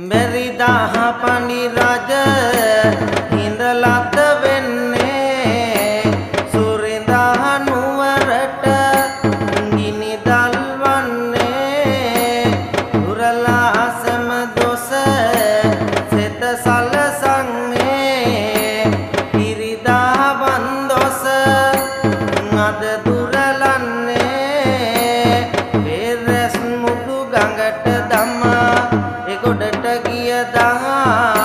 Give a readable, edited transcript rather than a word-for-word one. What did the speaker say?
බැරිදාහ පණි රජ හිඳලත් වෙන්නේ සුරිඳා නුවරට ගිනි දල්වන්නේ උරලා සම දොස සෙත සලසන්නේ ඉරිදා වන්දොස අද දුරලන්නේ පෙරස් මුඩු ගඟට දමා ගොඩට ගිය දහා